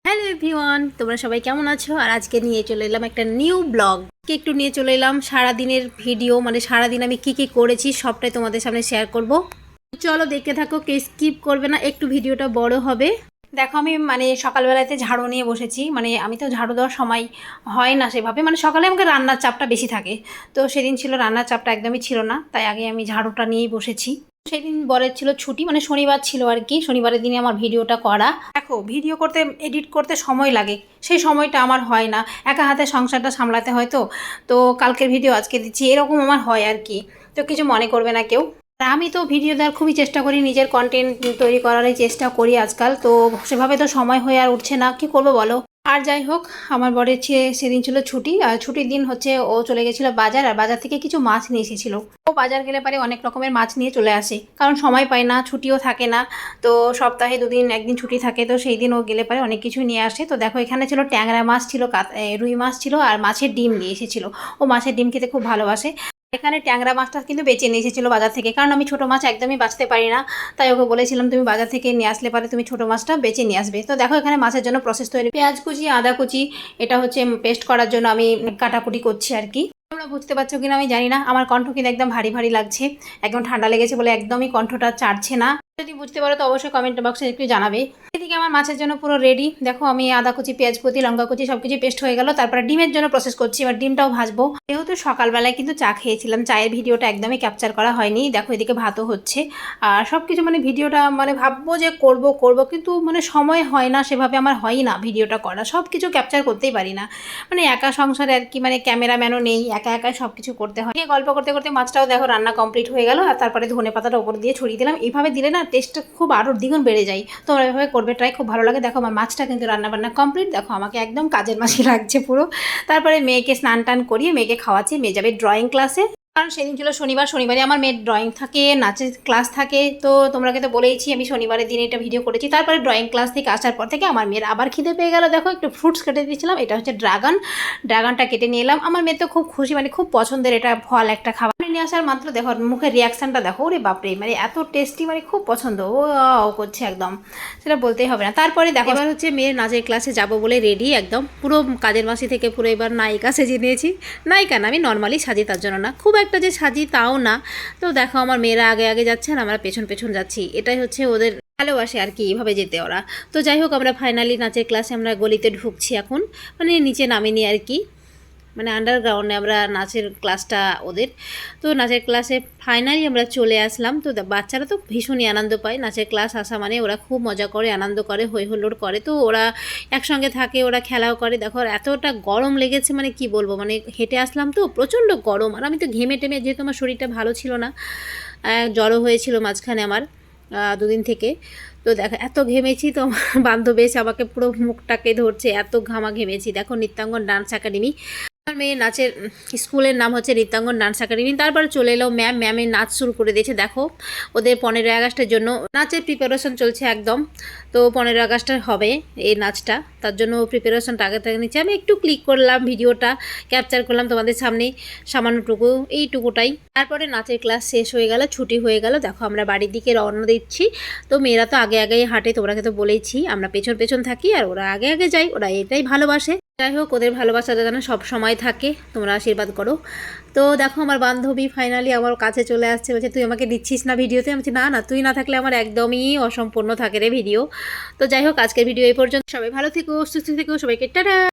Hello everyone, তোমরা সবাই কেমন আছো? আর আজকে নিয়ে চলে এলাম একটা নিউ ব্লগ। একটু নিয়ে চলে এলাম সারাদিনের ভিডিও, মানে সারাদিন আমি কি কি করেছি সবটাই তোমাদের সামনে শেয়ার করব। চলো দেখতে থাকো, কে স্কিপ করবে না, একটু ভিডিওটা বড় হবে। দেখো আমি সকালবেলাতে ঝাড়ু নিয়ে বসেছি। আমি তো ঝাড়ু দেওয়ার সময় হয় না সেভাবে, সকালে আমাকে রান্নার চাপটা বেশি থাকে। তো সেদিন ছিল রান্নার চাপটা একদমই ছিল না, তাই আগে আমি ঝাড়ুটা নিয়েই বসেছি। সেদিন বরের ছিল ছুটি, শনিবার ছিল আর কি। শনিবারের দিনে আমার ভিডিওটা করা। দেখো ভিডিও করতে, এডিট করতে সময় লাগে, সেই সময়টা আমার হয় না। একা হাতে সংসারটা সামলাতে হয়। তো কালকের ভিডিও আজকে দিচ্ছি, এরকম আমার হয় আর কি। তো কিছু মনে করবে না কেউ। আর আমি তো ভিডিও দেওয়ার খুবই চেষ্টা করি, নিজের কন্টেন্ট তৈরি করারই চেষ্টা করি আজকাল। তো সেভাবে তো সময় হয়ে আর উঠছে না, কি করবো বলো। আর যাই হোক, আমার বরের সেদিন ছিল ছুটি। আর ছুটির দিন হচ্ছে ও চলে গেছিলো বাজার, আর বাজার থেকে কিছু মাছ নিয়ে এসেছিল। ও বাজার গেলে পারে অনেক রকমের মাছ নিয়ে চলে আসে, কারণ সময় পায় না, ছুটিও থাকে না। তো সপ্তাহে দুদিন একদিন ছুটি থাকে, তো সেই দিন ও গেলে পারে অনেক কিছু নিয়ে আসে। তো দেখো এখানে ছিল ট্যাংরা মাছ ছিল, রুই মাছ ছিল, আর মাছের ডিম নিয়ে এসেছিলো। ও মাছের ডিম খেতে খুব ভালোবাসে। এখানে ট্যাংরা মাছটা কিন্তু বেঁচে নিয়ে এসেছিলো বাজার থেকে, কারণ আমি ছোটো মাছ একদমই বাঁচতে পারি না। তাই ওকে বলেছিলাম তুমি বাজার থেকে নিয়ে আসলে পারে তুমি ছোটো মাছটা বেঁচে নিয়ে আসবে। তো দেখো এখানে মাছের জন্য প্রসেস তৈরি, পেঁয়াজ কুচি, আদা কুচি, এটা হচ্ছে পেস্ট করার জন্য আমি কাটাকুটি করছি আর কি। তোমরা বুঝতে পারছো কিনা আমি জানি না, আমার কণ্ঠ কিন্তু একদম ভারী ভারী লাগছে, একদম ঠান্ডা লেগেছে বলে একদমই কণ্ঠটা চাটছে না। যদি বুঝতে পারো তো অবশ্যই কমেন্ট বক্সে একটু জানাবে। এদিকে আমার মাছের জন্য পুরো রেডি। দেখো আমি আদা কুচি, পেঁয়াজ কুচি, লঙ্কা কুচি সবকিছু পেস্ট হয়ে গেল। তারপরে ডিমের জন্য প্রসেস করছি, এবার ডিমটাও ভাজবো। যেহেতু সকালবেলায় কিন্তু চা খেয়েছিলাম, চায়ের ভিডিওটা একদমই ক্যাপচার করা হয়নি। দেখো এদিকে ভাতও হচ্ছে, আর সব কিছু ভিডিওটা ভাববো যে করব করব, কিন্তু সময় হয় না, সেভাবে আমার হয় না ভিডিওটা করা, সব কিছু ক্যাপচার করতেই পারি না। একা সংসারে আর কি, ক্যামেরাম্যানও নেই, একা একা সব কিছু করতে হয়। গল্প করতে করতে মাছটাও দেখো রান্না কমপ্লিট হয়ে গেল। আর তারপরে ধনে পাতাটা ওপর দিয়ে ছড়িয়ে দিলাম। এইভাবে দিলে না টেস্টটা খুব আরও দ্বিগুণ বেড়ে যায়। তোমরা এভাবে করবে ট্রাই, খুব ভালো লাগে। দেখো আমার মাছটা কিন্তু রান্নাবান্না কমপ্লিট। দেখো আমাকে একদম কাজের মাসি লাগছে পুরো। তারপরে মেয়েকে স্নান টান করিয়ে মেয়েকে খাওয়াচ্ছি, মেয়ে যাবে ড্রয়িং ক্লাসে। কারণ সেদিন ছিল শনিবার, শনিবারে আমার মেয়ের ড্রয়িং থাকে, নাচের ক্লাস থাকে। তো তোমরাকে তো বলেইছি আমি শনিবারের দিনে এটা ভিডিও করেছি। তারপরে ড্রয়িং ক্লাস থেকে আসার পর থেকে আমার মেয়ের আবার খিদে পেয়ে গেল। দেখো একটু ফ্রুটস কেটে দিয়েছিলাম, এটা হচ্ছে ড্রাগনটা কেটে নিয়ে এলাম। আমার মেয়ে তো খুব খুশি, খুব পছন্দের এটা ফল একটা খাবার। নিয়ে আসার মাত্র দেখো মুখের রিয়াকশানটা দেখো, ওরে বাপরে, এত টেস্টি, খুব পছন্দ, ও করছে একদম, সেটা বলতেই হবে না। তারপরে দেখো এবার হচ্ছে মেয়ের নাচের ক্লাসে যাব বলে রেডি একদম, পুরো কাজের মাসি থেকে পুরো এবার নায়িকা সেজে নিয়েছি। নায়িকা না, আমি নর্মালি সাজি, তার জন্য না, খুব একটা যে সাজি তাও না। তো দেখো আমার মেয়েরা আগে আগে যাচ্ছে আর আমরা পেছন পেছন যাচ্ছি, এটাই হচ্ছে ওদের ভালোবাসে আর কি, এইভাবে যেতে ওরা। তো যাই হোক আমরা ফাইনালি নাচের ক্লাসে আমরা গলিতে ঢুকছি এখন, নিচে নামিনি আর কি, আন্ডারগ্রাউন্ডে আমরা নাচের ক্লাসটা ওদের। তো নাচের ক্লাসে ফাইনালি আমরা চলে আসলাম। তো বাচ্চারা তো ভীষণই আনন্দ পায়, নাচের ক্লাস আসা ওরা খুব মজা করে, আনন্দ করে, হই হুল্লোড় করে। তো ওরা একসঙ্গে থাকে, ওরা খেলাও করে। দেখো এতটা গরম লেগেছে, কি বলবো, হেঁটে আসলাম তো প্রচণ্ড গরম। আর আমি তো ঘেমে টেমে, যেহেতু আমার শরীরটা ভালো ছিল না, জ্বরও হয়েছিল মাঝখানে আমার দুদিন থেকে। তো দেখো এত ঘেমেছি, তো আমার বান্ধবী এসে আমাকে পুরো মুখটাকে ধরছে, এত ঘামা ঘেমেছি। দেখো নৃত্যাঙ্গন ডান্স একাডেমি, আমার মেয়ে নাচের স্কুলের নাম হচ্ছে নৃত্যাঙ্গন ডান্স একাডেমি। তারপরে চলে এলো ম্যামের নাচ শুরু করে দিয়েছে। দেখো ওদের 15ই আগস্টের জন্য নাচের প্রিপারেশন চলছে একদম। তো 15ই আগস্টে হবে এই নাচটা, তার জন্য প্রিপারেশনটা আগে থেকে নিচ্ছে। আমি একটু ক্লিক করলাম, ভিডিওটা ক্যাপচার করলাম তোমাদের সামনে, সামান্যটুকু, এইটুকুটাই। তারপরে নাচের ক্লাস শেষ হয়ে গেল, ছুটি হয়ে গেল। দেখো আমরা বাড়ির দিকে রওনা দিচ্ছি। তো মেয়েরা তো আগে আগেই হাঁটে, তোমরাকে তো বলেইছি, আমরা পেছন পেছন থাকি আর ওরা আগে আগে যায়, ওরা এটাই ভালোবাসে। যাই হোক ওদের ভালোবাসাটা যেন সব সময় থাকে, তোমরা আশীর্বাদ করো। তো দেখো আমার বান্ধবী ফাইনালি আমার কাছে চলে আসছে, বলছে তুই আমাকে দিচ্ছিস না ভিডিওতে। আমি বলছি না না, তুই না থাকলে আমার একদমই অসম্পূর্ণ থাকে রে ভিডিও। তো যাই হোক আজকের ভিডিও এই পর্যন্ত, সবাই ভালো থেকো, সুস্থ থেকো, সবাইকে টাটা।